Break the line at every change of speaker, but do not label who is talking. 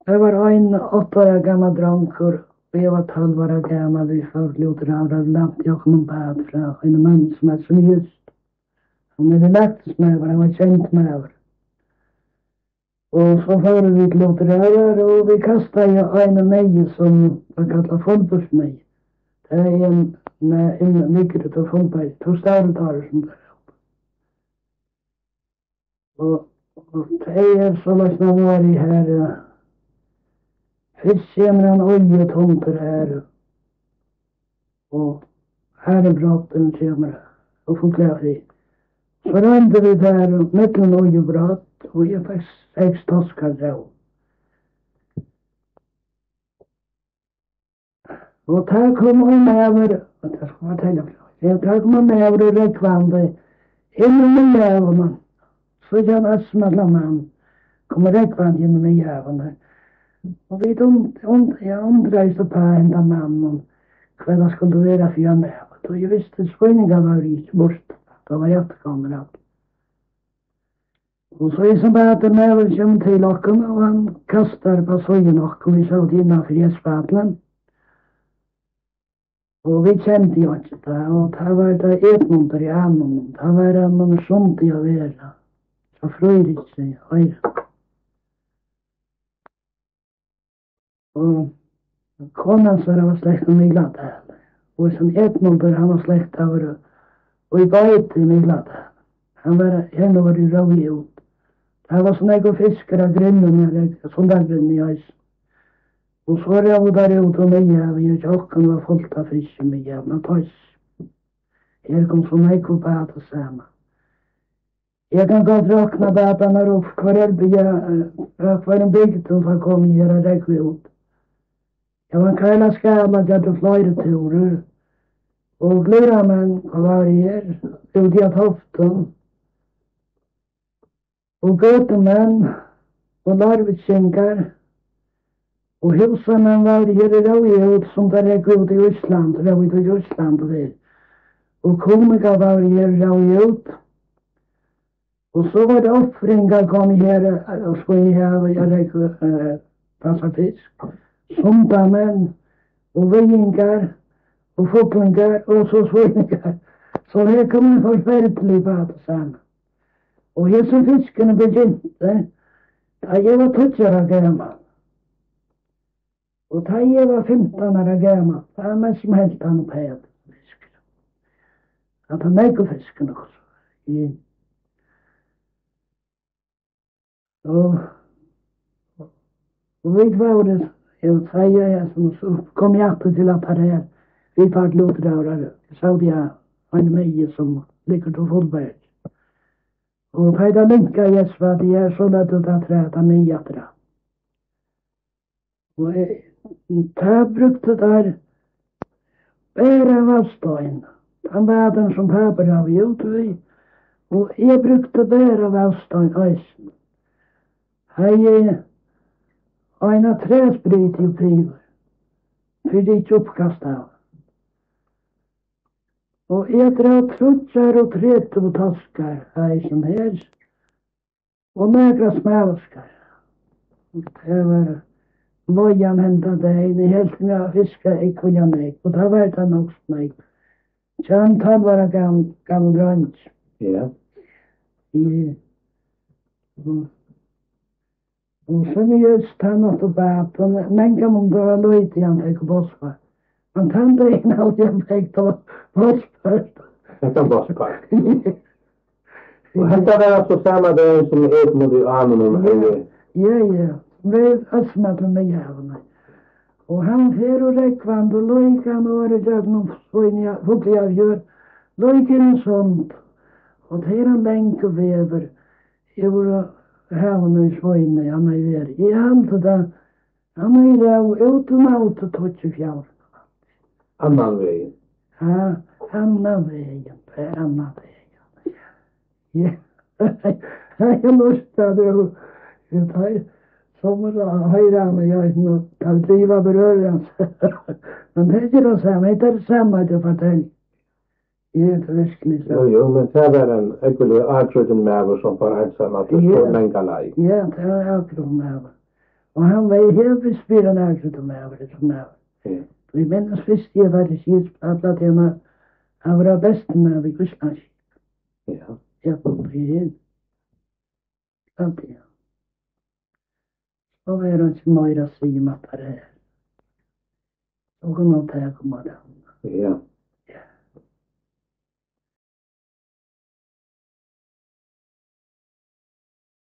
Det var en 8 år gammal dranker och jag var 12 år gammal. Vi förlåter av det landet jag kom bad från en man som är som just. Han är lagt med vad han var känt med. Och så för vi till lotterier och vi kastade ju en mig som var kallat fotbollsmej. Det är en mycket av fotboll. 2 stavtar som där. Och det är så att man var i här fiskjämran oljetomter här och här är brotten kommer och får klä sig. Så rände vi där mellan oljebrott och jag fick 6 toskar där. Och där kom hon över, jag ska fortälja för dig. Där kom hon över och räckvandade inom med jävlarna. Så jag nästan man kommer räckvand genom med jävlarna. Och vi jag undrar på enda mannen vad det skulle vara för en med. Och jag visste spänningar var inte bort. Då var jag kommen upp. Och så är som bara att den med kommer till locken och han kastar på sågen och vi såg innanför gästspatlen. Och vi kände ju inte det. Och det var det etmonter i annan. Det var någon sånt i att vara. Så fröjdigt sig. Och konan så var släkt med glad. Och sen etmonter han var släkt över. Och i bajt i mig glad. Henne var i röv ut. Det var sån här fiskar av grinnen. Sån där grinn i ös. Och så var jag där ute och mig och jag tjocken var fullt av fisk med jävla toss. Här kom så mycket på att det samma. Jag kan gott räkna bätarna upp kvar en bygd som får komma här och räcka ut. Jag var en kajla skala jag hade flera turer. Och flera män var här ute i Toften. Och götemän och larvskinkar. Och husarna var här i Raujeut som där gick ut i Ryssland, Raujeut i Ryssland och det. Och komiker var här i Raujeut. Och så var det offringar kom här och skulle här och jag gick passa fisk. Sunda män och vingar och fåglingar och så svinningar. Så här kom en förfärlig bad sen. Och här som fiskarna begynte, da jag var 12 år gammal. Och da jag var 15 år gammal, da mest smält han på ett fisk. Att han äger fisken också. Och vi var det, jag säger, så kom jag till att här, vi var lotdrarare. Så jag en mig som ligger till Fullberg. Och Peter Linka gäsva, det är så lätt att träta med jättra. Och jag brukte där bära valstein. Han var den som papper av gjort vi. Och jag brukte bära valstein eisen. Hej ena träsprit i priver. För det är uppkast av. Och jag drar trutjar och trätt och taskar eisen här. Och några smävskar. Det var Mojan hämtade en i helt med fiskar i Kuljanek. Och det var det också mig. Sen tar bara gammal grönt.
Ja.
Och så vi just tannat och bät. Men kan man dra lojt igen fick bosspa. Man tände in allt jag fick då bosspa.
Det kan bosspa. Och detta var alltså samma dag som Edmund i Arnon.
Ja. Vi ösmätten med jävlarna. Och han fer och räckvand och lojkan och det jag nog fåglig avgör. Lojken sånt. Och det är en länk och väver. Jag var här i Svojne, han är där. I allt det han är där utan auto tog i fjärr.
Annan väg.
Ja, annan vägen. Annan vägen. Ja, jag lustade och jag tar som höra med jag kan driva berörande. Men det är inte det samma, det är det samma att jag fortäljer. Det är inte verkligen så.
Jo, men det var en äcklig artröden med som var ensam att det står länka lag.
Ja, det var artröden med. Och han var helt spyren av mig över det som jag.
Ja.
Vi minns visst jag var det skidsplattat hemma. Han var bäst med i Ryssland.
Ja.
Jag bodde i det. Alltid. Och var det inte mer att säga med det här. Och hon har tagit med det.